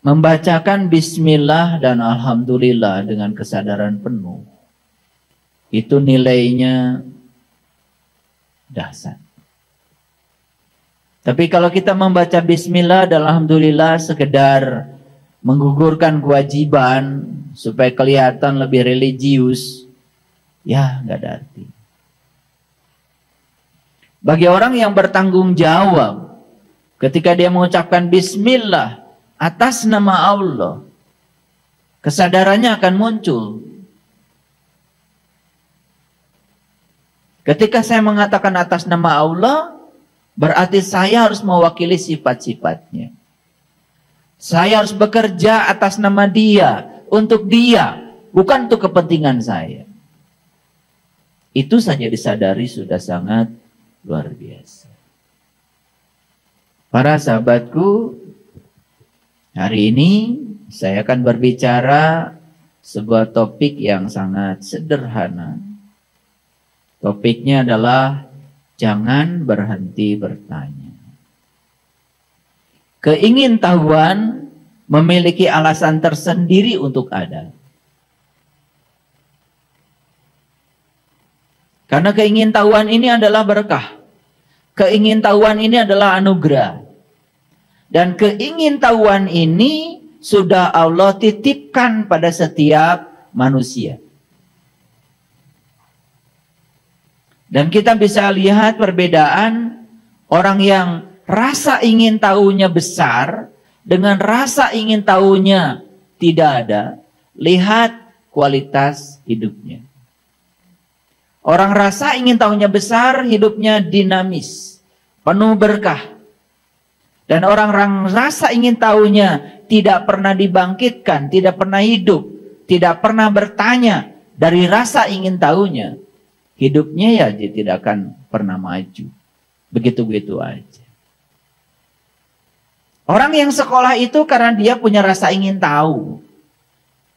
membacakan bismillah dan alhamdulillah dengan kesadaran penuh, itu nilainya dahsyat. Tapi kalau kita membaca bismillah dan alhamdulillah sekedar menggugurkan kewajiban supaya kelihatan lebih religius, ya nggak ada arti. Bagi orang yang bertanggung jawab, ketika dia mengucapkan bismillah atas nama Allah, kesadarannya akan muncul. Ketika saya mengatakan atas nama Allah, berarti saya harus mewakili sifat-sifatnya. Saya harus bekerja atas nama Dia, untuk Dia, bukan untuk kepentingan saya. Itu saja disadari sudah sangat luar biasa. Para sahabatku, hari ini saya akan berbicara sebuah topik yang sangat sederhana. Topiknya adalah jangan berhenti bertanya. Keingintahuan memiliki alasan tersendiri untuk ada. Karena keingintahuan ini adalah berkah. Keingintahuan ini adalah anugerah. Dan keingintahuan ini sudah Allah titipkan pada setiap manusia. Dan kita bisa lihat perbedaan orang yang rasa ingin tahunya besar dengan rasa ingin tahunya tidak ada. Lihat kualitas hidupnya. Orang rasa ingin tahunya besar, hidupnya dinamis, penuh berkah. Dan orang rasa ingin tahunya tidak pernah dibangkitkan, tidak pernah hidup, tidak pernah bertanya dari rasa ingin tahunya, hidupnya ya dia tidak akan pernah maju. Begitu-begitu aja. Orang yang sekolah itu karena dia punya rasa ingin tahu.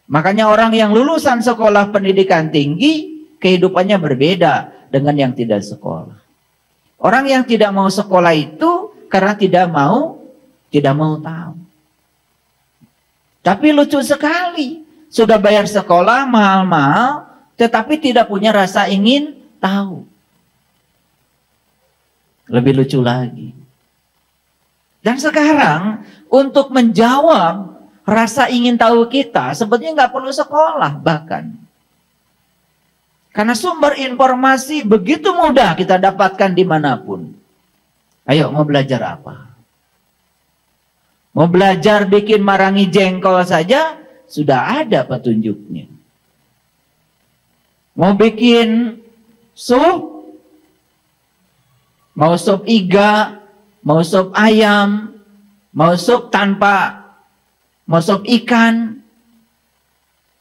Makanya orang yang lulusan sekolah pendidikan tinggi, kehidupannya berbeda dengan yang tidak sekolah. Orang yang tidak mau sekolah itu karena tidak mau tahu. Tapi lucu sekali, sudah bayar sekolah mahal-mahal, tetapi tidak punya rasa ingin tahu. Lebih lucu lagi. Dan sekarang untuk menjawab rasa ingin tahu kita, sebetulnya nggak perlu sekolah bahkan. Karena sumber informasi begitu mudah kita dapatkan dimanapun. Ayo, mau belajar apa? Mau belajar bikin marangi jengkol saja, sudah ada petunjuknya. Mau bikin sup, mau sup iga, mau sup ayam, mau sup mau sup ikan,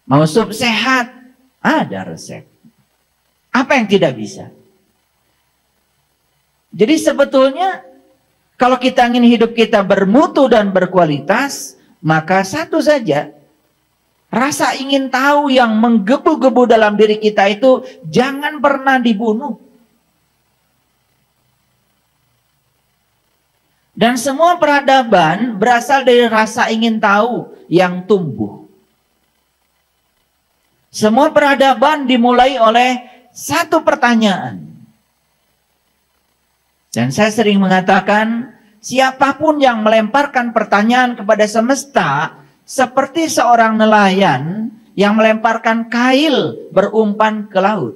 mau sup sehat, ada resep. Apa yang tidak bisa? Jadi sebetulnya kalau kita ingin hidup kita bermutu dan berkualitas, maka satu saja, rasa ingin tahu yang menggebu-gebu dalam diri kita itu jangan pernah dibunuh. Dan semua peradaban berasal dari rasa ingin tahu yang tumbuh. Semua peradaban dimulai oleh satu pertanyaan. Dan saya sering mengatakan, siapapun yang melemparkan pertanyaan kepada semesta, seperti seorang nelayan yang melemparkan kail berumpan ke laut.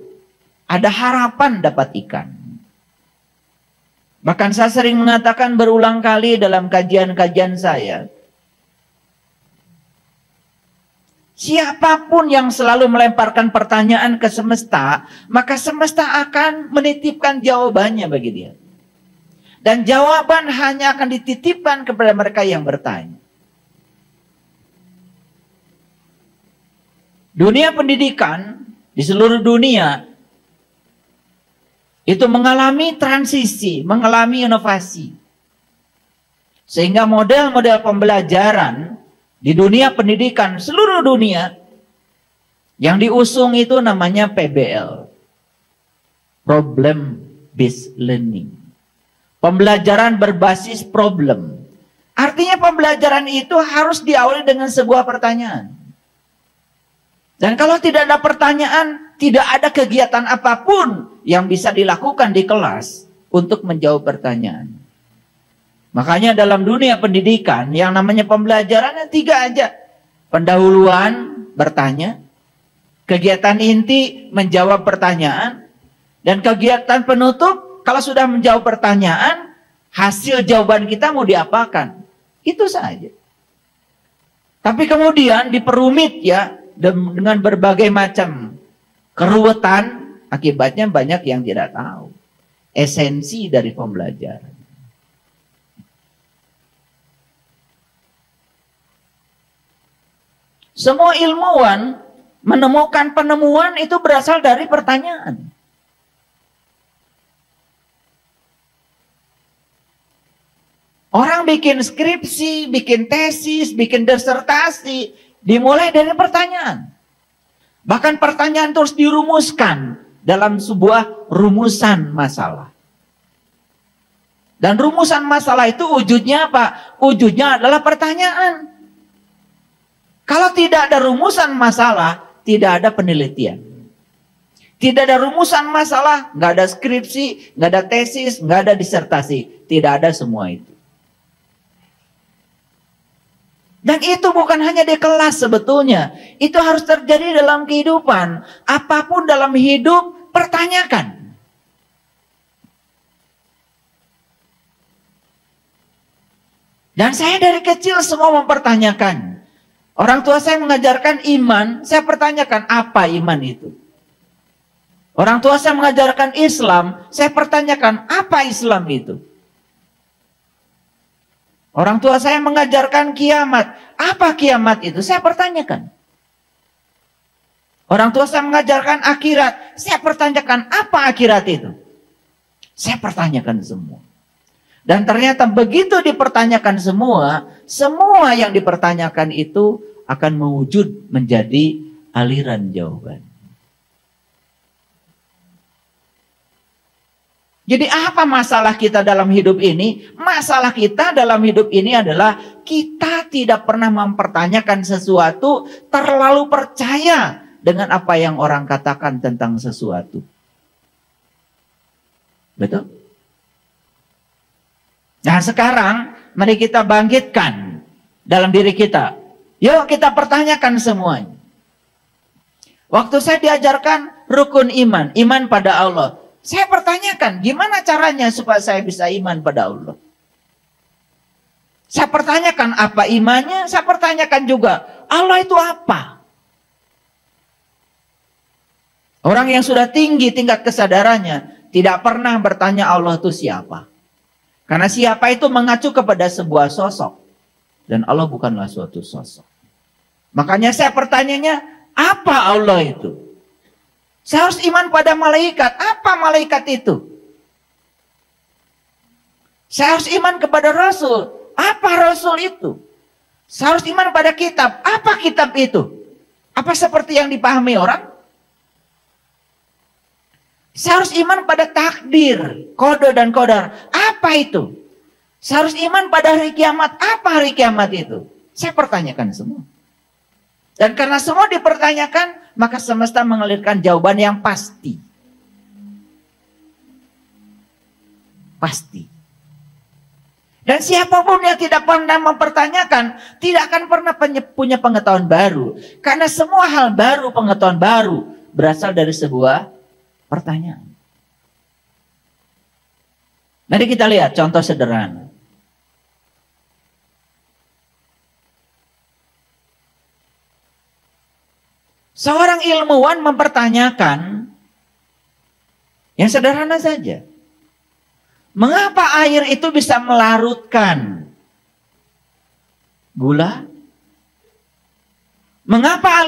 Ada harapan dapat ikan. Bahkan saya sering mengatakan berulang kali dalam kajian-kajian saya, siapapun yang selalu melemparkan pertanyaan ke semesta, maka semesta akan menitipkan jawabannya bagi dia. Dan jawaban hanya akan dititipkan kepada mereka yang bertanya. Dunia pendidikan di seluruh dunia itu mengalami transisi, mengalami inovasi. Sehingga model-model pembelajaran di dunia pendidikan seluruh dunia yang diusung itu namanya PBL, Problem Based Learning. Pembelajaran berbasis problem. Artinya pembelajaran itu harus diawali dengan sebuah pertanyaan. Dan kalau tidak ada pertanyaan, tidak ada kegiatan apapun yang bisa dilakukan di kelas untuk menjawab pertanyaan. Makanya dalam dunia pendidikan yang namanya pembelajaran 3 aja. Pendahuluan, bertanya. Kegiatan inti, menjawab pertanyaan. Dan kegiatan penutup, kalau sudah menjawab pertanyaan, hasil jawaban kita mau diapakan. Itu saja. Tapi kemudian diperumit ya, dengan berbagai macam keruwetan, akibatnya banyak yang tidak tahu esensi dari pembelajaran. Semua ilmuwan menemukan penemuan itu berasal dari pertanyaan. Orang bikin skripsi, bikin tesis, bikin disertasi, dimulai dari pertanyaan. Bahkan pertanyaan terus dirumuskan dalam sebuah rumusan masalah. Dan rumusan masalah itu wujudnya apa? Wujudnya adalah pertanyaan. Kalau tidak ada rumusan masalah, tidak ada penelitian. Tidak ada rumusan masalah, nggak ada skripsi, nggak ada tesis, nggak ada disertasi. Tidak ada semua itu. Dan itu bukan hanya di kelas sebetulnya. Itu harus terjadi dalam kehidupan. Apapun dalam hidup, pertanyakan. Dan saya dari kecil semua mempertanyakan. Orang tua saya mengajarkan iman, saya pertanyakan apa iman itu. Orang tua saya mengajarkan Islam, saya pertanyakan apa Islam itu. Orang tua saya mengajarkan kiamat. Apa kiamat itu? Saya pertanyakan. Orang tua saya mengajarkan akhirat. Saya pertanyakan apa akhirat itu? Saya pertanyakan semua. Dan ternyata begitu dipertanyakan semua yang dipertanyakan itu akan mewujud menjadi aliran jawaban. Jadi apa masalah kita dalam hidup ini? Masalah kita dalam hidup ini adalah kita tidak pernah mempertanyakan sesuatu, terlalu percaya dengan apa yang orang katakan tentang sesuatu. Betul? Nah sekarang mari kita bangkitkan dalam diri kita. Yuk kita pertanyakan semuanya. Waktu saya diajarkan rukun iman, iman pada Allah. Saya pertanyakan, gimana caranya supaya saya bisa iman pada Allah? Saya pertanyakan apa imannya, saya pertanyakan juga, Allah itu apa? Orang yang sudah tinggi tingkat kesadarannya, tidak pernah bertanya Allah itu siapa. Karena siapa itu mengacu kepada sebuah sosok. Dan Allah bukanlah suatu sosok. Makanya saya pertanyanya, apa Allah itu? Saya harus iman pada malaikat. Apa malaikat itu? Saya harus iman kepada Rasul. Apa Rasul itu? Saya harus iman pada kitab. Apa kitab itu? Apa seperti yang dipahami orang? Saya harus iman pada takdir, qada dan qadar. Apa itu? Saya harus iman pada hari kiamat. Apa hari kiamat itu? Saya pertanyakan semua. Dan karena semua dipertanyakan, maka semesta mengalirkan jawaban yang pasti. Pasti. Dan siapapun yang tidak pernah mempertanyakan, tidak akan pernah punya pengetahuan baru. Karena semua hal baru, pengetahuan baru, berasal dari sebuah pertanyaan. Mari kita lihat contoh sederhana. Seorang ilmuwan mempertanyakan yang sederhana saja. Mengapa air itu bisa melarutkan gula? Mengapa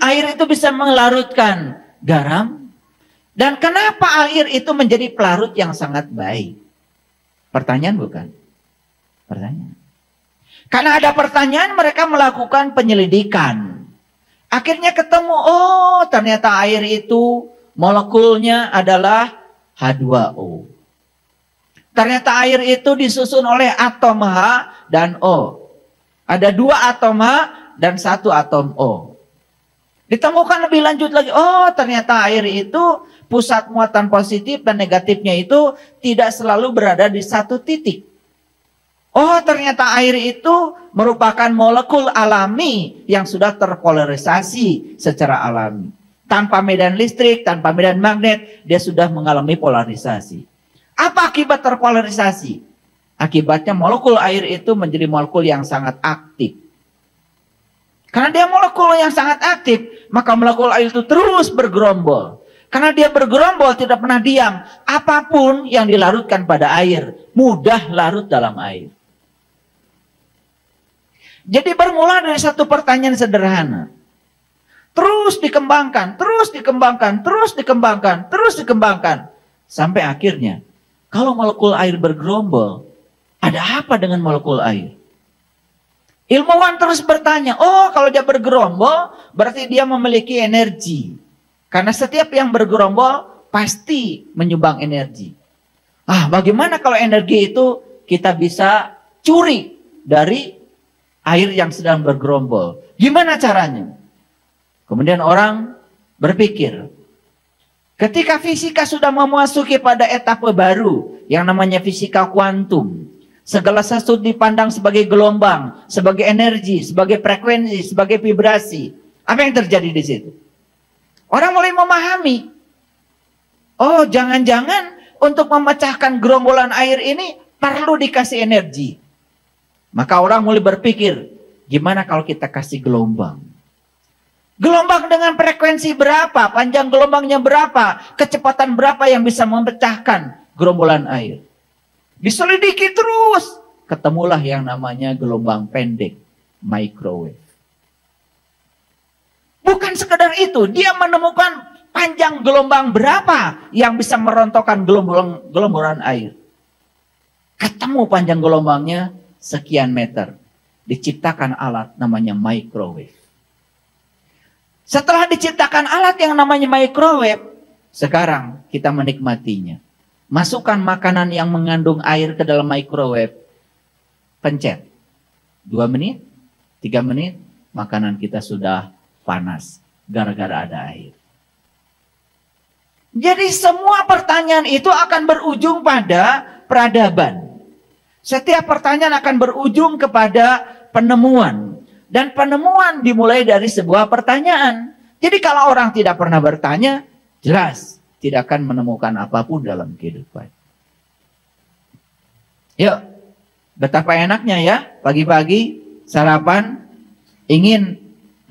air itu bisa melarutkan garam? Dan kenapa air itu menjadi pelarut yang sangat baik? Pertanyaan bukan? Pertanyaan. Karena ada pertanyaan, mereka melakukan penyelidikan. Akhirnya ketemu, oh ternyata air itu molekulnya adalah H2O. Ternyata air itu disusun oleh atom H dan O. Ada 2 atom H dan 1 atom O. Ditemukan lebih lanjut lagi, oh ternyata air itu pusat muatan positif dan negatifnya itu tidak selalu berada di satu titik. Oh ternyata air itu merupakan molekul alami yang sudah terpolarisasi secara alami. Tanpa medan listrik, tanpa medan magnet, dia sudah mengalami polarisasi. Apa akibat terpolarisasi? Akibatnya molekul air itu menjadi molekul yang sangat aktif. Karena dia molekul yang sangat aktif, maka molekul air itu terus bergerombol. Karena dia bergerombol tidak pernah diam. Apapun yang dilarutkan pada air, mudah larut dalam air. Jadi bermula dari satu pertanyaan sederhana. Terus dikembangkan, terus dikembangkan, terus dikembangkan, terus dikembangkan. Sampai akhirnya, kalau molekul air bergerombol, ada apa dengan molekul air? Ilmuwan terus bertanya, oh kalau dia bergerombol, berarti dia memiliki energi. Karena setiap yang bergerombol, pasti menyumbang energi. Bagaimana kalau energi itu kita bisa curi dari air yang sedang bergerombol? Gimana caranya? Kemudian orang berpikir, ketika fisika sudah memasuki pada etapa baru, yang namanya fisika kuantum, segala sesuatu dipandang sebagai gelombang, sebagai energi, sebagai frekuensi, sebagai vibrasi. Apa yang terjadi di situ? Orang mulai memahami. Oh, jangan-jangan untuk memecahkan gerombolan air ini perlu dikasih energi. Maka orang mulai berpikir, gimana kalau kita kasih gelombang? Gelombang dengan frekuensi berapa? Panjang gelombangnya berapa? Kecepatan berapa yang bisa memecahkan gerombolan air? Diselidiki terus, ketemulah yang namanya gelombang pendek, microwave. Bukan sekedar itu, dia menemukan panjang gelombang berapa yang bisa merontokkan gelombolan air. Ketemu panjang gelombangnya sekian meter. Diciptakan alat namanya microwave. Setelah diciptakan alat yang namanya microwave, sekarang kita menikmatinya. Masukkan makanan yang mengandung air ke dalam microwave. Pencet. 2 menit, 3 menit, makanan kita sudah panas. Gara-gara ada air. Jadi semua pertanyaan itu akan berujung pada peradaban. Setiap pertanyaan akan berujung kepada penemuan. Dan penemuan dimulai dari sebuah pertanyaan. Jadi kalau orang tidak pernah bertanya, jelas tidak akan menemukan apapun dalam kehidupan. Yuk, betapa enaknya ya, pagi-pagi sarapan, ingin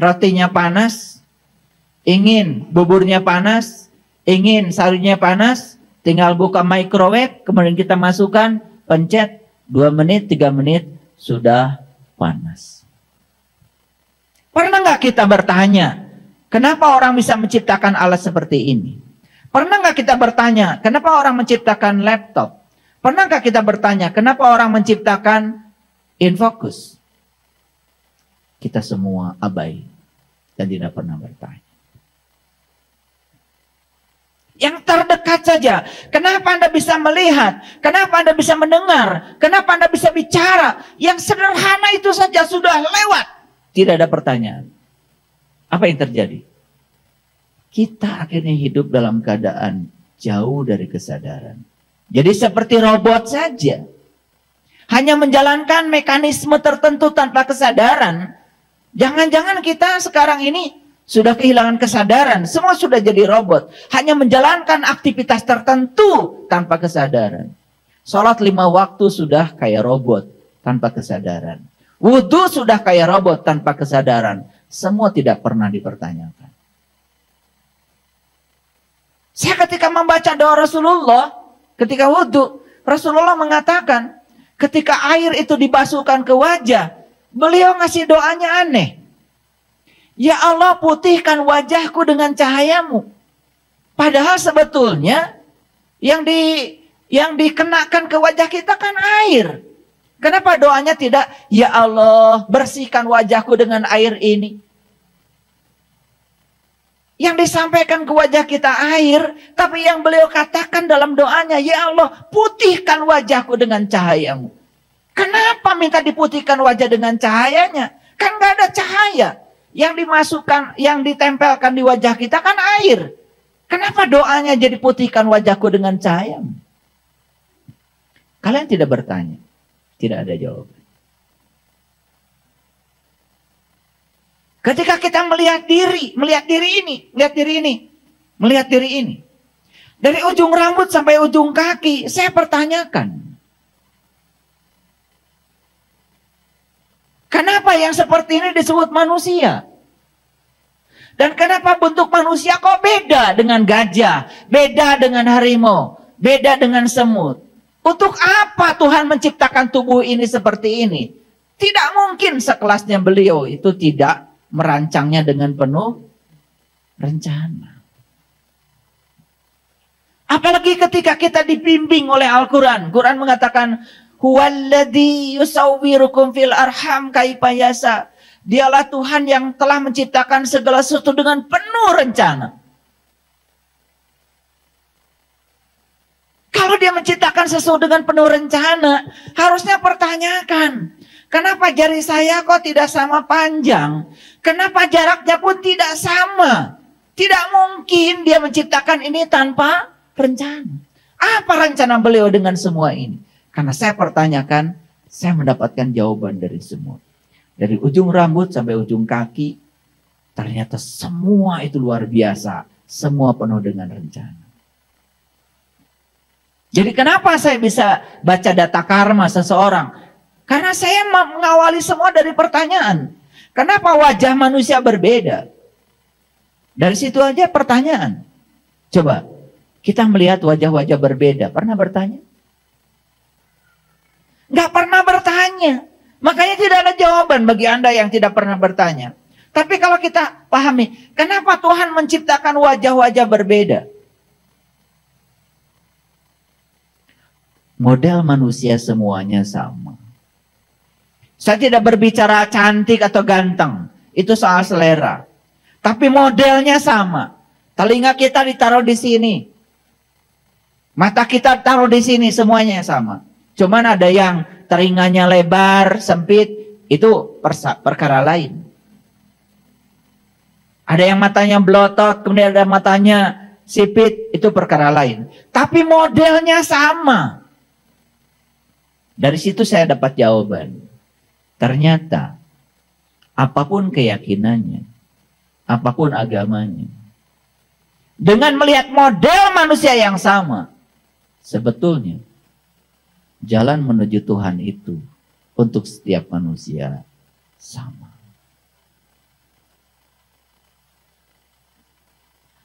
rotinya panas, ingin buburnya panas, ingin sayurnya panas, tinggal buka microwave, kemudian kita masukkan, pencet, 2 menit, 3 menit, sudah panas. Pernah nggak kita bertanya, kenapa orang bisa menciptakan alat seperti ini? Pernah nggak kita bertanya, kenapa orang menciptakan laptop? Pernah nggak kita bertanya, kenapa orang menciptakan infocus? Kita semua abai dan tidak pernah bertanya. Yang terdekat saja, kenapa Anda bisa melihat? Kenapa Anda bisa mendengar? Kenapa Anda bisa bicara? Yang sederhana itu saja sudah lewat. Tidak ada pertanyaan. Apa yang terjadi? Kita akhirnya hidup dalam keadaan jauh dari kesadaran. Jadi seperti robot saja. Hanya menjalankan mekanisme tertentu tanpa kesadaran. Jangan-jangan kita sekarang ini sudah kehilangan kesadaran. Semua sudah jadi robot. Hanya menjalankan aktivitas tertentu tanpa kesadaran. Sholat 5 waktu sudah kayak robot tanpa kesadaran. Wudhu sudah kayak robot tanpa kesadaran. Semua tidak pernah dipertanyakan. Saya ketika membaca doa Rasulullah, ketika wudhu, Rasulullah mengatakan, ketika air itu dibasuhkan ke wajah, beliau ngasih doanya aneh. Ya Allah, putihkan wajahku dengan cahayamu. Padahal sebetulnya yang dikenakan ke wajah kita kan air. Kenapa doanya tidak, ya Allah, bersihkan wajahku dengan air ini? Yang disampaikan ke wajah kita air, tapi yang beliau katakan dalam doanya, ya Allah, putihkan wajahku dengan cahayamu. Kenapa minta diputihkan wajah dengan cahayanya? Kan nggak ada cahaya. Yang dimasukkan, yang ditempelkan di wajah kita kan air. Kenapa doanya jadi putihkan wajahku dengan cahaya? Kalian tidak bertanya. Tidak ada jawaban. Ketika kita melihat diri ini. Dari ujung rambut sampai ujung kaki, saya pertanyakan. Kenapa yang seperti ini disebut manusia? Dan kenapa bentuk manusia kok beda dengan gajah, beda dengan harimau, beda dengan semut? Untuk apa Tuhan menciptakan tubuh ini seperti ini? Tidak mungkin sekelasnya beliau itu tidak merancangnya dengan penuh rencana. Apalagi ketika kita dibimbing oleh Al-Quran. Quran mengatakan, Huwaladzi yusawwirukum fil arham kaifa yasha. Dialah Tuhan yang telah menciptakan segala sesuatu dengan penuh rencana. Kalau dia menciptakan sesuatu dengan penuh rencana, harusnya pertanyakan, kenapa jari saya kok tidak sama panjang? Kenapa jaraknya pun tidak sama? Tidak mungkin dia menciptakan ini tanpa rencana. Apa rencana beliau dengan semua ini? Karena saya pertanyakan, saya mendapatkan jawaban dari semua. Dari ujung rambut sampai ujung kaki, ternyata semua itu luar biasa. Semua penuh dengan rencana. Jadi kenapa saya bisa baca data karma seseorang? Karena saya mengawali semua dari pertanyaan. Kenapa wajah manusia berbeda? Dari situ aja pertanyaan. Coba, kita melihat wajah-wajah berbeda. Pernah bertanya? Nggak pernah bertanya. Makanya tidak ada jawaban bagi Anda yang tidak pernah bertanya. Tapi kalau kita pahami, kenapa Tuhan menciptakan wajah-wajah berbeda? Model manusia semuanya sama. Saya tidak berbicara cantik atau ganteng. Itu soal selera. Tapi modelnya sama. Telinga kita ditaruh di sini. Mata kita taruh di sini, semuanya sama. Cuman ada yang telinganya lebar, sempit, itu perkara lain. Ada yang matanya belotot, kemudian ada matanya sipit, itu perkara lain. Tapi modelnya sama. Dari situ saya dapat jawaban. Ternyata, apapun keyakinannya, apapun agamanya, dengan melihat model manusia yang sama, sebetulnya jalan menuju Tuhan itu untuk setiap manusia sama.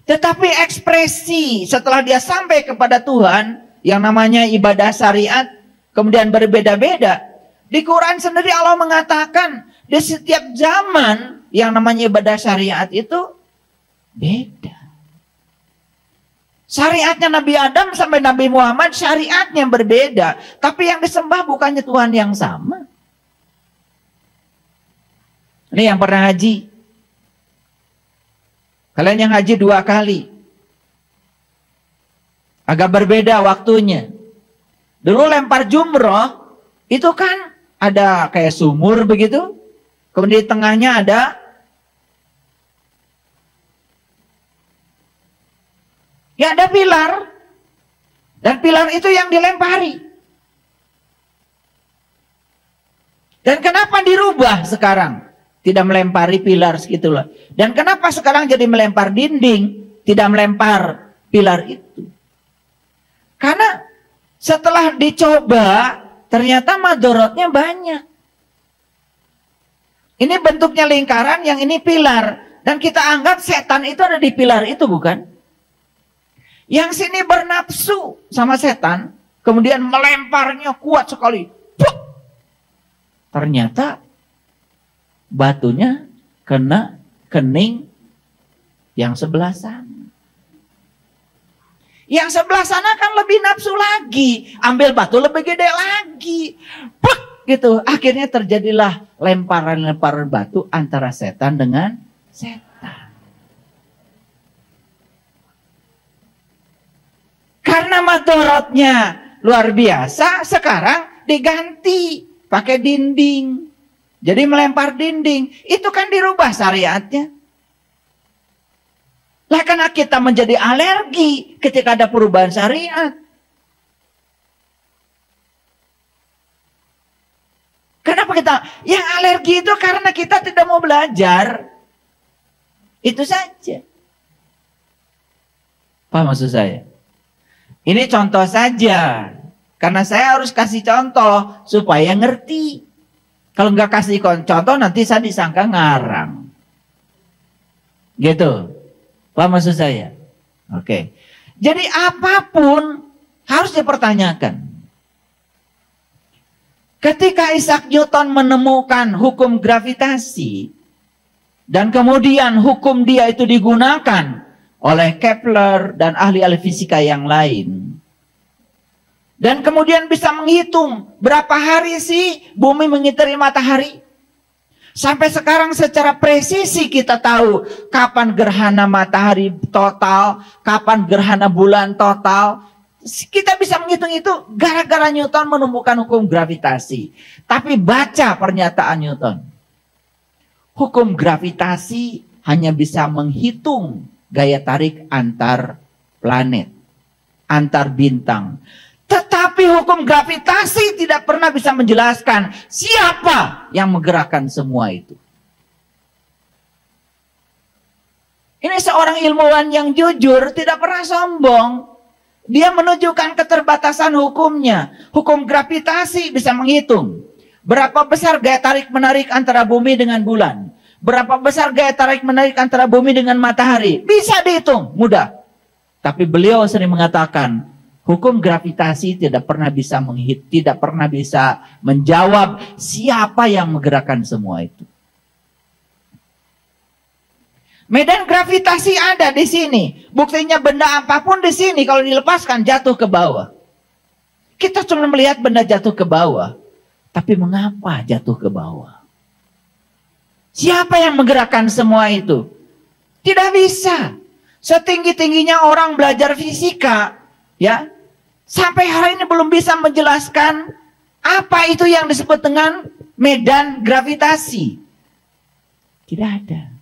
Tetapi ekspresi setelah dia sampai kepada Tuhan yang namanya ibadah syariat kemudian berbeda-beda. Di Quran sendiri Allah mengatakan di setiap zaman yang namanya ibadah syariat itu beda. Syariatnya Nabi Adam sampai Nabi Muhammad syariatnya berbeda. Tapi yang disembah bukannya Tuhan yang sama. Ini yang pernah haji. Kalian yang haji 2 kali. Agak berbeda waktunya. Dulu lempar jumroh, itu kan ada kayak sumur begitu. Kemudian di tengahnya ada pilar. Dan pilar itu yang dilempari. Dan kenapa dirubah sekarang? Tidak melempari pilar segitulah. Dan kenapa sekarang jadi melempar dinding, tidak melempar pilar itu? Karena setelah dicoba, ternyata madorotnya banyak. Ini bentuknya lingkaran, yang ini pilar. Dan kita anggap setan itu ada di pilar itu, bukan? Yang sini bernafsu sama setan, kemudian melemparnya kuat sekali. Puh! Ternyata batunya kena kening yang sebelah sana. Yang sebelah sana kan lebih nafsu lagi, ambil batu lebih gede lagi. Puh! Gitu. Akhirnya terjadilah lemparan-lemparan batu antara setan dengan setan. Karena madorotnya luar biasa, sekarang diganti pakai dinding. Jadi melempar dinding, itu kan dirubah syariatnya. Lah karena kita menjadi alergi ketika ada perubahan syariat. Kenapa kita yang alergi itu karena kita tidak mau belajar. Itu saja. Paham maksud saya? Ini contoh saja. Karena saya harus kasih contoh supaya ngerti. Kalau nggak kasih contoh nanti saya disangka ngarang. Gitu. Paham maksud saya? Oke. Jadi apapun harus dipertanyakan. Ketika Isaac Newton menemukan hukum gravitasi dan kemudian hukum dia itu digunakan oleh Kepler dan ahli-ahli fisika yang lain. Dan kemudian bisa menghitung berapa hari sih bumi mengitari matahari. Sampai sekarang secara presisi kita tahu kapan gerhana matahari total, kapan gerhana bulan total. Kita bisa menghitung itu gara-gara Newton menemukan hukum gravitasi. Tapi baca pernyataan Newton. Hukum gravitasi hanya bisa menghitung gaya tarik antar planet, antar bintang. Tetapi hukum gravitasi tidak pernah bisa menjelaskan siapa yang menggerakkan semua itu. Ini seorang ilmuwan yang jujur, tidak pernah sombong. Dia menunjukkan keterbatasan hukumnya. Hukum gravitasi bisa menghitung berapa besar gaya tarik-menarik antara bumi dengan bulan. Berapa besar gaya tarik-menarik antara bumi dengan matahari. Bisa dihitung, mudah. Tapi beliau sering mengatakan, hukum gravitasi tidak pernah bisa menjawab siapa yang menggerakkan semua itu. Medan gravitasi ada di sini. Buktinya benda apapun di sini kalau dilepaskan jatuh ke bawah. Kita cuma melihat benda jatuh ke bawah. Tapi mengapa jatuh ke bawah? Siapa yang menggerakkan semua itu? Tidak bisa. Setinggi-tingginya orang belajar fisika, ya, sampai hari ini belum bisa menjelaskan apa itu yang disebut dengan medan gravitasi. Tidak ada.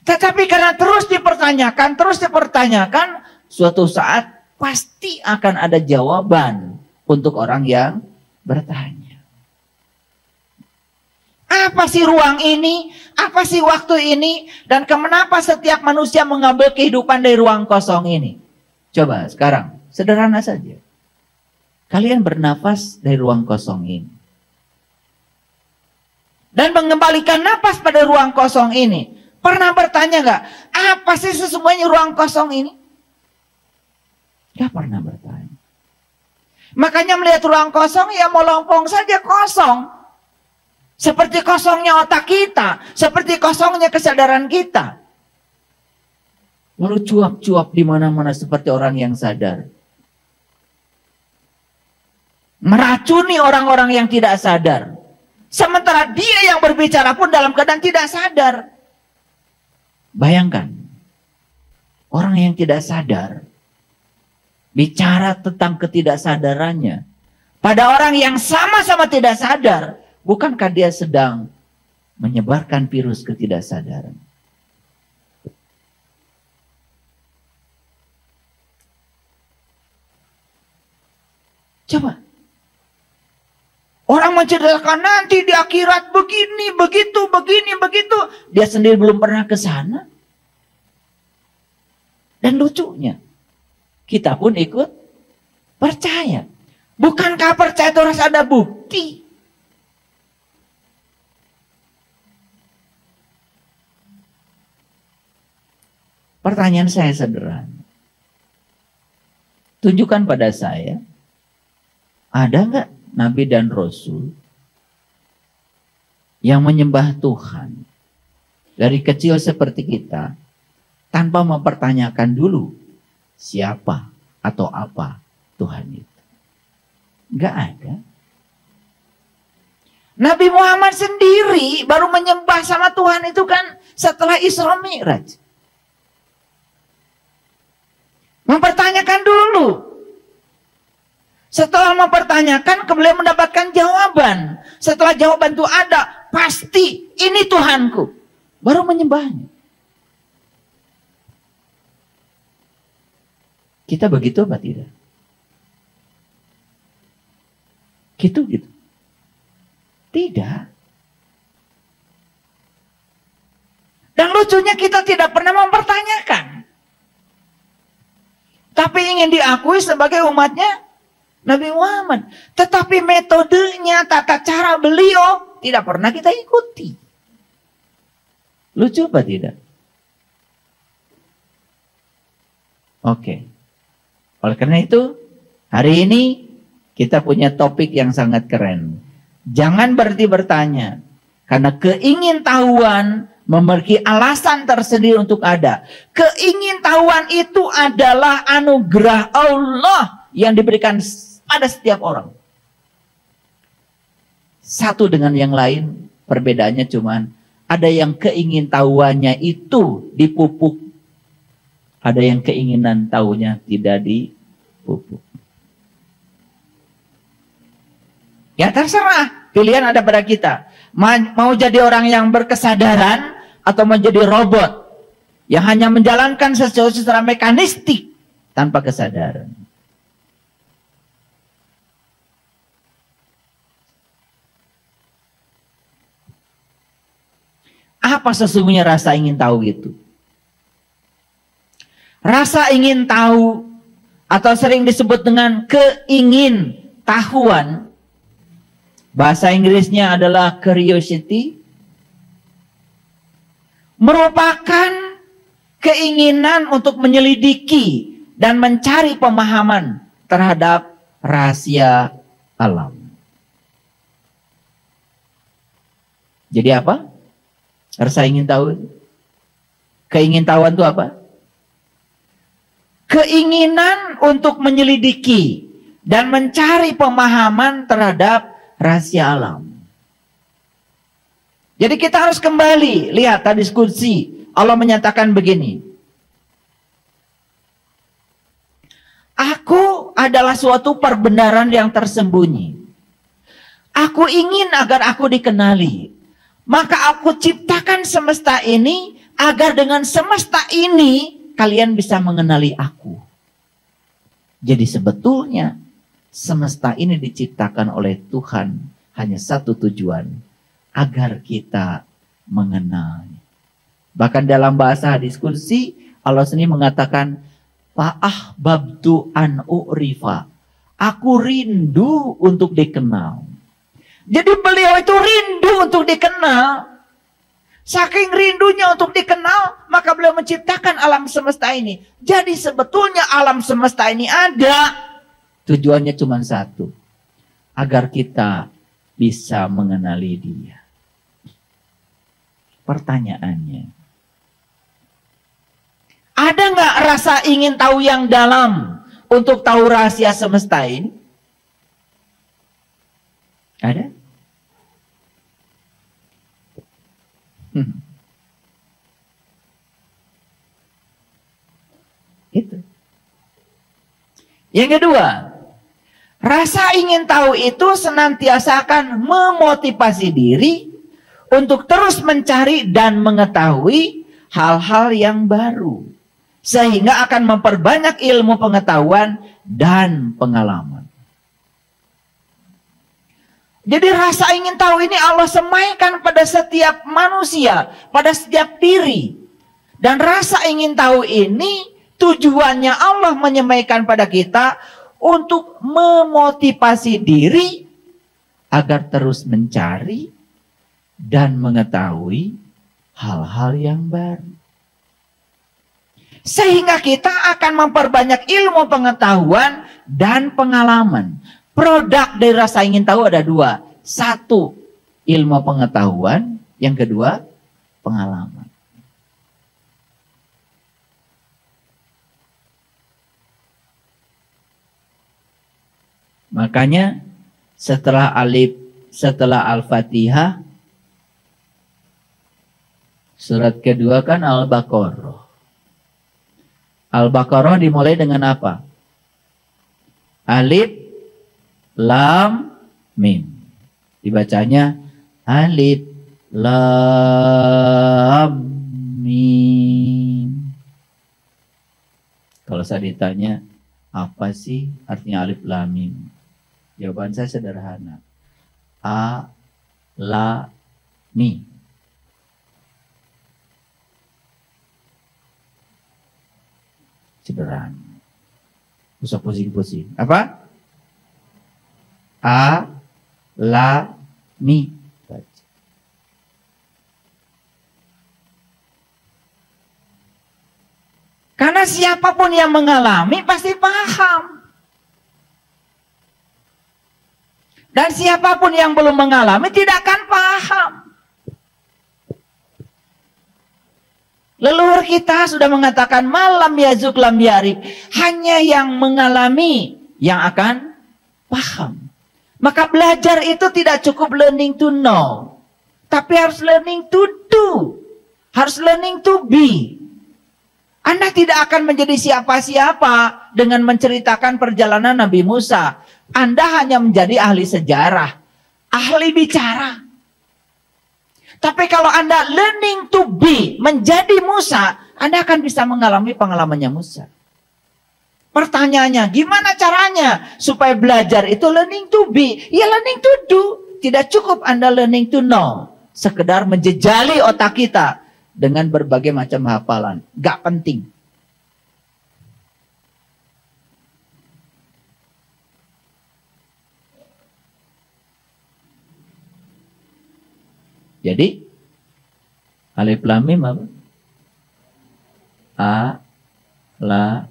Tetapi karena terus dipertanyakan, suatu saat pasti akan ada jawaban untuk orang yang bertanya. Apa sih ruang ini? Apa sih waktu ini? Dan kenapa setiap manusia mengambil kehidupan dari ruang kosong ini? Coba sekarang, sederhana saja. Kalian bernafas dari ruang kosong ini. Dan mengembalikan napas pada ruang kosong ini. Pernah bertanya nggak? Apa sih sesungguhnya ruang kosong ini? Gak pernah bertanya. Makanya melihat ruang kosong ya melompong saja kosong. Seperti kosongnya otak kita. Seperti kosongnya kesadaran kita. Lalu cuap-cuap di mana-mana seperti orang yang sadar. Meracuni orang-orang yang tidak sadar. Sementara dia yang berbicara pun dalam keadaan tidak sadar. Bayangkan. Orang yang tidak sadar. Bicara tentang ketidaksadarannya. Pada orang yang sama-sama tidak sadar. Bukankah dia sedang menyebarkan virus ketidaksadaran? Coba. Orang menceritakan nanti di akhirat begini, begitu, begini, begitu. Dia sendiri belum pernah ke sana. Dan lucunya, kita pun ikut percaya. Bukankah percaya itu harus ada bukti? Pertanyaan saya sederhana. Tunjukkan pada saya, ada nggak Nabi dan Rasul yang menyembah Tuhan dari kecil seperti kita tanpa mempertanyakan dulu siapa atau apa Tuhan itu? Nggak ada. Nabi Muhammad sendiri baru menyembah sama Tuhan itu kan setelah Isra Mi'raj. Mempertanyakan dulu. Setelah mempertanyakan, beliau mendapatkan jawaban. Setelah jawaban itu ada, pasti ini Tuhanku. Baru menyembahnya. Kita begitu apa tidak? Gitu. Tidak. Dan lucunya kita tidak pernah mempertanyakan. Tapi ingin diakui sebagai umatnya Nabi Muhammad. Tetapi metodenya, tata cara beliau tidak pernah kita ikuti. Lucu apa tidak? Oke. Oleh karena itu, hari ini kita punya topik yang sangat keren. Jangan berhenti bertanya. Karena keingintahuan memiliki alasan tersendiri untuk ada. Keingintahuan itu adalah anugerah Allah yang diberikan pada setiap orang. Satu dengan yang lain, perbedaannya cuman ada yang keingintahuannya itu dipupuk. Ada yang keinginan tahunya tidak dipupuk. Ya terserah, pilihan ada pada kita. Mau jadi orang yang berkesadaran atau menjadi robot yang hanya menjalankan sesuatu secara mekanistik tanpa kesadaran. Apa sesungguhnya rasa ingin tahu itu? Rasa ingin tahu atau sering disebut dengan keingintahuan, bahasa Inggrisnya adalah curiosity, merupakan keinginan untuk menyelidiki dan mencari pemahaman terhadap rahasia alam. Jadi apa? Rasa ingin tahu. Keingintahuan itu apa? Keinginan untuk menyelidiki dan mencari pemahaman terhadap rahasia alam. Jadi kita harus kembali lihat tadi diskusi. Allah menyatakan begini. Aku adalah suatu perbenaran yang tersembunyi. Aku ingin agar aku dikenali. Maka aku ciptakan semesta ini agar dengan semesta ini kalian bisa mengenali aku. Jadi sebetulnya semesta ini diciptakan oleh Tuhan hanya satu tujuan, agar kita mengenalnya. Bahkan dalam bahasa diskusi Allah sendiri mengatakan fa'ahbabtu an u'rifa. Aku rindu untuk dikenal. Jadi beliau itu rindu untuk dikenal. Saking rindunya untuk dikenal, maka beliau menciptakan alam semesta ini. Jadi sebetulnya alam semesta ini ada. Tujuannya cuma satu. Agar kita bisa mengenali dia. Pertanyaannya. Ada nggak rasa ingin tahu yang dalam untuk tahu rahasia semesta ini? Ada? Itu. Yang kedua, rasa ingin tahu itu senantiasa akan memotivasi diri untuk terus mencari dan mengetahui hal-hal yang baru. Sehingga akan memperbanyak ilmu pengetahuan dan pengalaman. Jadi rasa ingin tahu ini Allah semaikan pada setiap manusia, pada setiap diri. Dan rasa ingin tahu ini tujuannya Allah menyemaikan pada kita untuk memotivasi diri agar terus mencari dan mengetahui hal-hal yang baru. Sehingga kita akan memperbanyak ilmu pengetahuan dan pengalaman. Produk dari rasa ingin tahu ada dua. Satu, ilmu pengetahuan. Yang kedua, pengalaman. Makanya setelah Al-Fatihah, surat kedua kan Al-Baqarah. Al-Baqarah dimulai dengan apa? Alif, lam, mim. Dibacanya alif, lam, mim. Kalau saya ditanya, apa sih artinya alif, lam, mim? Jawaban saya sederhana. A, la, mi. Sederhana. Usah pusing-pusing. Apa? A, la, mi. Karena siapapun yang mengalami pasti paham. Dan siapapun yang belum mengalami tidak akan paham. Leluhur kita sudah mengatakan malam yazuk lam yarib. Hanya yang mengalami yang akan paham. Maka belajar itu tidak cukup learning to know. Tapi harus learning to do. Harus learning to be. Anda tidak akan menjadi siapa-siapa dengan menceritakan perjalanan Nabi Musa. Anda hanya menjadi ahli sejarah, ahli bicara. Tapi kalau Anda learning to be, menjadi Musa, Anda akan bisa mengalami pengalamannya Musa. Pertanyaannya, gimana caranya supaya belajar itu learning to be? Ya learning to do. Tidak cukup Anda learning to know. Sekedar menjejali otak kita dengan berbagai macam hafalan. Gak penting. Jadi alif lam mim apa? A, la,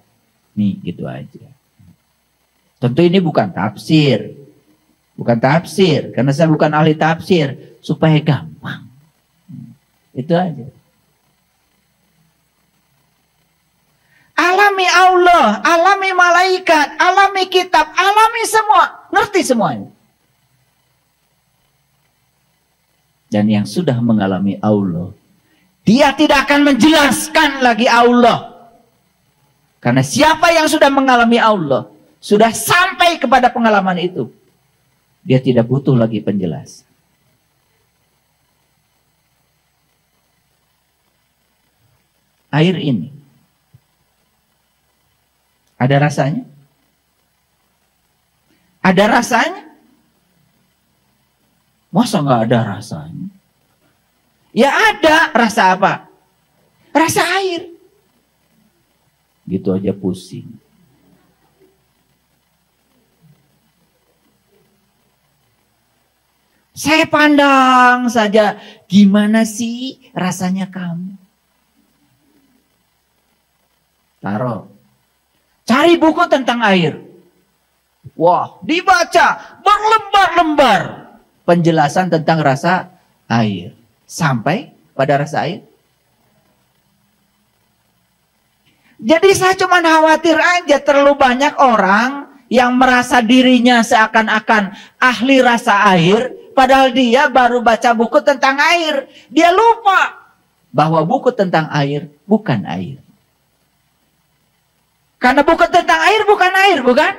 mi, gitu aja. Tentu ini bukan tafsir. Bukan tafsir, karena saya bukan ahli tafsir, supaya gampang. Itu aja. Alami Allah, alami malaikat, alami kitab, alami semua. Ngerti semuanya. Dan yang sudah mengalami Allah, dia tidak akan menjelaskan lagi Allah. Karena siapa yang sudah mengalami Allah, sudah sampai kepada pengalaman itu, dia tidak butuh lagi penjelasan. Air ini ada rasanya? Ada rasanya? Masa nggak ada rasanya? Ya ada. Rasa apa? Rasa air. Gitu aja pusing. Saya pandang saja, gimana sih rasanya kamu? Taruh. Cari buku tentang air. Wah, dibaca berlembar-lembar penjelasan tentang rasa air. Sampai pada rasa air. Jadi saya cuma khawatir aja terlalu banyak orang yang merasa dirinya seakan-akan ahli rasa air. Padahal dia baru baca buku tentang air. Dia lupa bahwa buku tentang air bukan air. Karena buku tentang air bukan air, bukan?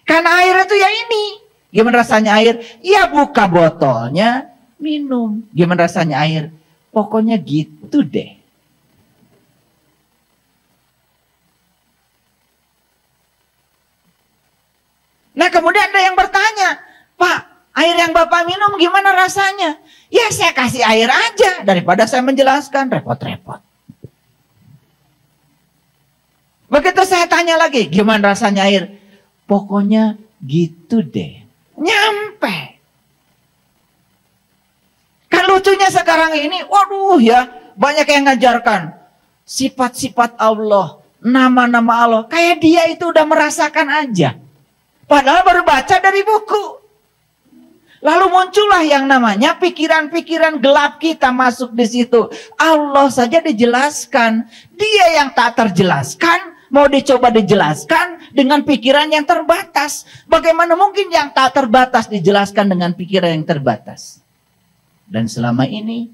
Karena air itu ya ini. Gimana rasanya air? Ya buka botolnya, minum. Gimana rasanya air? Pokoknya gitu deh. Nah kemudian ada yang bertanya, Pak, air yang Bapak minum gimana rasanya? Ya saya kasih air aja, daripada saya menjelaskan, repot-repot. Begitu saya tanya lagi, gimana rasanya air? Pokoknya gitu deh. Nyampe. Kan lucunya sekarang ini, waduh ya, banyak yang ngajarkan sifat-sifat Allah, nama-nama Allah. Kayak dia itu udah merasakan aja. Padahal baru baca dari buku. Lalu muncullah yang namanya pikiran-pikiran gelap kita masuk di situ. Allah saja dijelaskan. Dia yang tak terjelaskan, mau dicoba dijelaskan dengan pikiran yang terbatas. Bagaimana mungkin yang tak terbatas dijelaskan dengan pikiran yang terbatas? Dan selama ini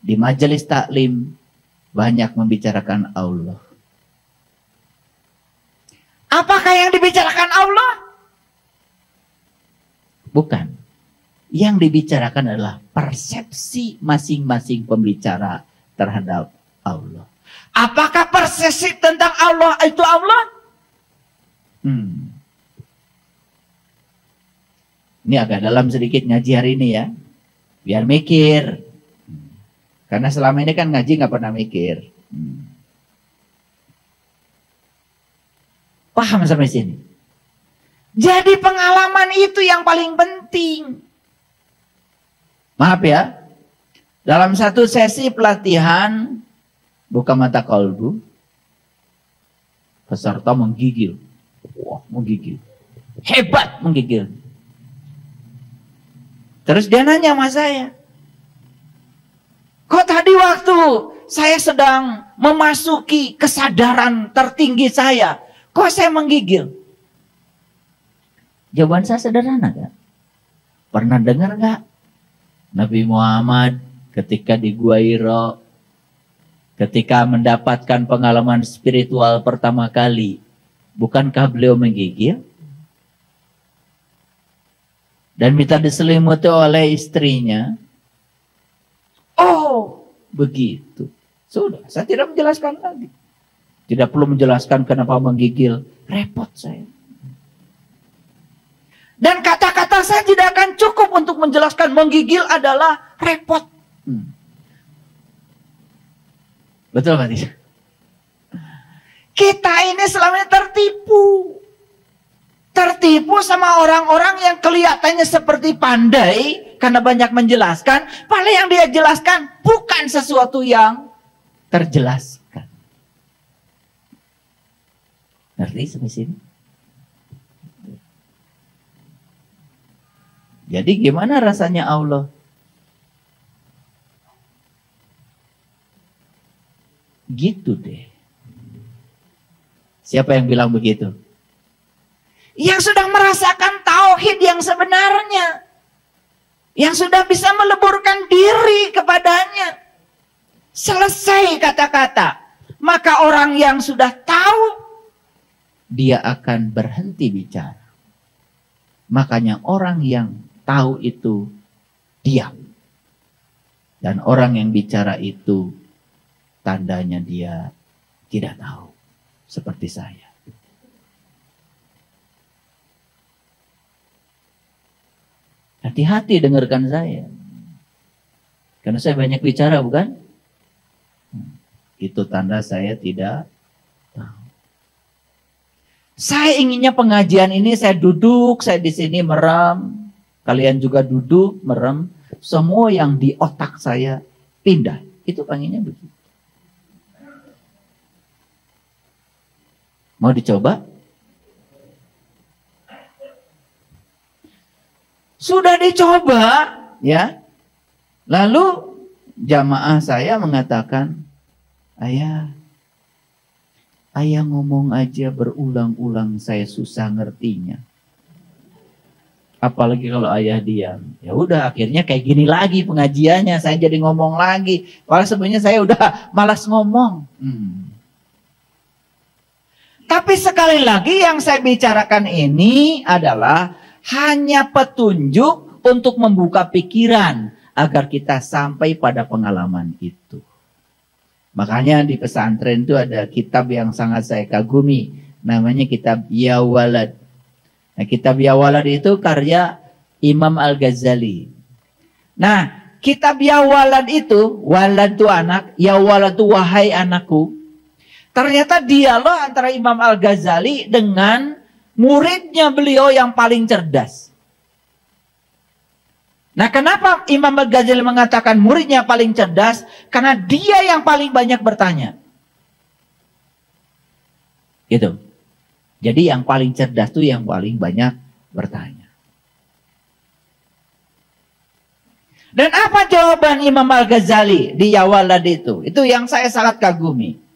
di majelis taklim banyak membicarakan Allah. Apakah yang dibicarakan Allah? Bukan. Yang dibicarakan adalah persepsi masing-masing pembicara terhadap Allah. Apakah persepsi tentang Allah itu Allah? Ini agak dalam sedikit ngaji hari ini ya. Biar mikir. Karena selama ini kan ngaji nggak pernah mikir. Paham sampai sini? Jadi pengalaman itu yang paling penting. Maaf ya. Dalam satu sesi pelatihan buka mata kolbu, peserta menggigil. Wah, menggigil. Hebat menggigil. Terus dia nanya sama saya, kok tadi waktu saya sedang memasuki kesadaran tertinggi saya, kok saya menggigil? Jawaban saya sederhana kan? Pernah dengar gak Nabi Muhammad ketika di Gua Hira, ketika mendapatkan pengalaman spiritual pertama kali, bukankah beliau menggigil? Dan minta diselimuti oleh istrinya. Oh, begitu. Sudah, saya tidak menjelaskan lagi. Tidak perlu menjelaskan kenapa menggigil. Repot saya. Dan kata-kata saya tidak akan cukup untuk menjelaskan menggigil adalah repot. Betul Pak Tis? Kita ini selama ini tertipu. Tertipu sama orang-orang yang kelihatannya seperti pandai karena banyak menjelaskan. Padahal yang dia jelaskan bukan sesuatu yang terjelaskan. Ngerti sampai sini? Jadi gimana rasanya Allah? Gitu deh. Siapa yang bilang begitu? Yang sudah merasakan tauhid yang sebenarnya. Yang sudah bisa meleburkan diri kepadanya. Selesai kata-kata. Maka orang yang sudah tahu, dia akan berhenti bicara. Makanya orang yang tahu itu diam. Dan orang yang bicara itu tandanya dia tidak tahu. Seperti saya. Hati-hati dengarkan saya. Karena saya banyak bicara bukan? Itu tanda saya tidak tahu. Saya inginnya pengajian ini saya duduk, saya di sini merem. Kalian juga duduk, merem. Semua yang di otak saya pindah. Itu pengennya begitu. Mau dicoba? Sudah dicoba, ya. Lalu jamaah saya mengatakan, ayah ngomong aja berulang-ulang saya susah ngertinya. Apalagi kalau ayah diam. Ya udah, akhirnya kayak gini lagi pengajiannya, saya jadi ngomong lagi. Padahal sebenarnya saya udah malas ngomong. Tapi sekali lagi yang saya bicarakan ini adalah hanya petunjuk untuk membuka pikiran agar kita sampai pada pengalaman itu. Makanya di pesantren itu ada kitab yang sangat saya kagumi. Namanya kitab Ya Walad. Nah, kitab Ya Walad itu karya Imam Al-Ghazali. Nah, kitab Ya Walad itu, walad itu anak, Ya Walad itu wahai anakku. Ternyata dialog antara Imam Al-Ghazali dengan muridnya beliau yang paling cerdas. Nah, kenapa Imam Al-Ghazali mengatakan muridnya paling cerdas? Karena dia yang paling banyak bertanya. Gitu. Jadi yang paling cerdas itu yang paling banyak bertanya. Dan apa jawaban Imam Al-Ghazali di Ya Walad itu? Itu yang saya sangat kagumi.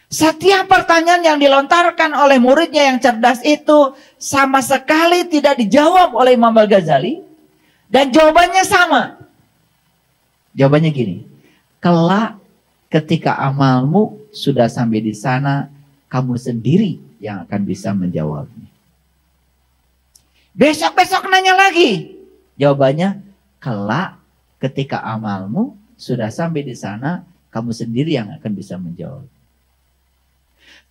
Setiap pertanyaan yang dilontarkan oleh muridnya yang cerdas itu sama sekali tidak dijawab oleh Imam Al-Ghazali. Dan jawabannya sama. Jawabannya gini. Kelak ketika amalmu sudah sampai di sana, kamu sendiri yang akan bisa menjawabnya. Besok-besok nanya lagi. Jawabannya, kelak ketika amalmu sudah sampai di sana, kamu sendiri yang akan bisa menjawab.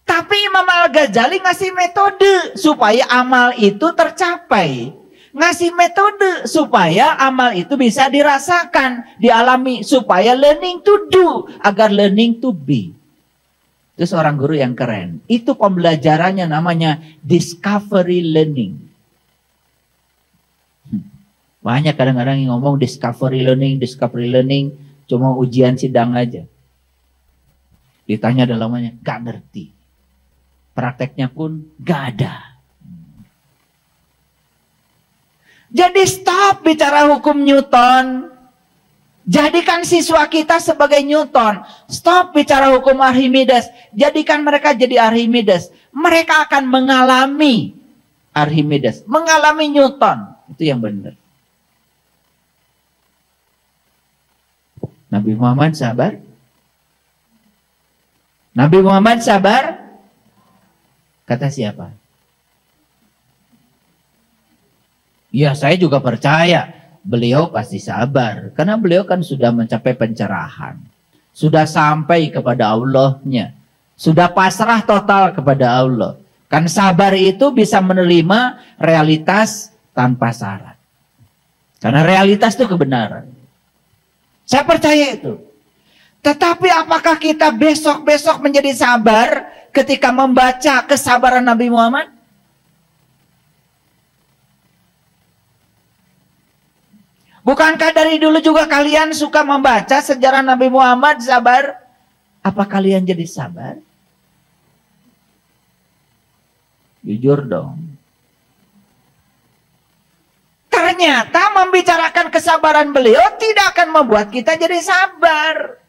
Tapi Imam Al-Ghazali ngasih metode supaya amal itu tercapai. Ngasih metode supaya amal itu bisa dirasakan, dialami. Supaya learning to do, agar learning to be. Itu seorang guru yang keren. Itu pembelajarannya namanya discovery learning. Banyak kadang-kadang yang ngomong discovery learning, cuma ujian sidang aja. Ditanya dalamnya, gak ngerti. Prakteknya pun gak ada. Jadi stop bicara hukum Newton. Jadikan siswa kita sebagai Newton. Stop bicara hukum Archimedes. Jadikan mereka jadi Archimedes. Mereka akan mengalami Archimedes, mengalami Newton. Itu yang benar. Nabi Muhammad sabar. Nabi Muhammad sabar. Kata siapa? Ya, saya juga percaya beliau pasti sabar. Karena beliau kan sudah mencapai pencerahan. Sudah sampai kepada Allahnya. Sudah pasrah total kepada Allah. Kan sabar itu bisa menerima realitas tanpa syarat. Karena realitas itu kebenaran. Saya percaya itu. Tetapi apakah kita besok-besok menjadi sabar ketika membaca kesabaran Nabi Muhammad? Bukankah dari dulu juga kalian suka membaca sejarah Nabi Muhammad sabar? Apa kalian jadi sabar? Jujur dong. Ternyata membicarakan kesabaran beliau tidak akan membuat kita jadi sabar.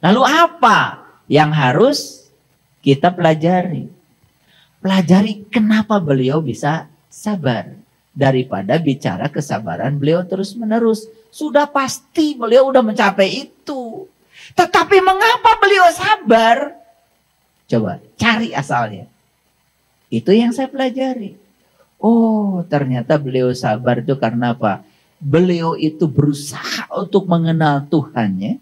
Lalu apa yang harus kita pelajari? Pelajari kenapa beliau bisa sabar. Daripada bicara kesabaran beliau terus menerus. Sudah pasti beliau udah mencapai itu. Tetapi mengapa beliau sabar? Coba cari asalnya. Itu yang saya pelajari. Oh, ternyata beliau sabar itu karena apa? Beliau itu berusaha untuk mengenal Tuhannya.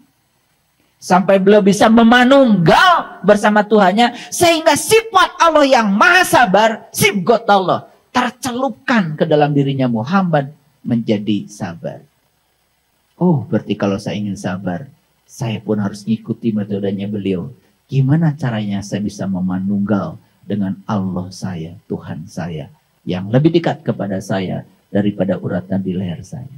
Sampai beliau bisa memanunggal bersama Tuhannya. Sehingga sifat Allah yang maha sabar, sifat Allah, tercelupkan ke dalam dirinya Muhammad menjadi sabar. Oh, berarti kalau saya ingin sabar, saya pun harus ngikuti metodenya beliau. Gimana caranya saya bisa memanunggal dengan Allah saya, Tuhan saya, yang lebih dekat kepada saya daripada uratan di leher saya.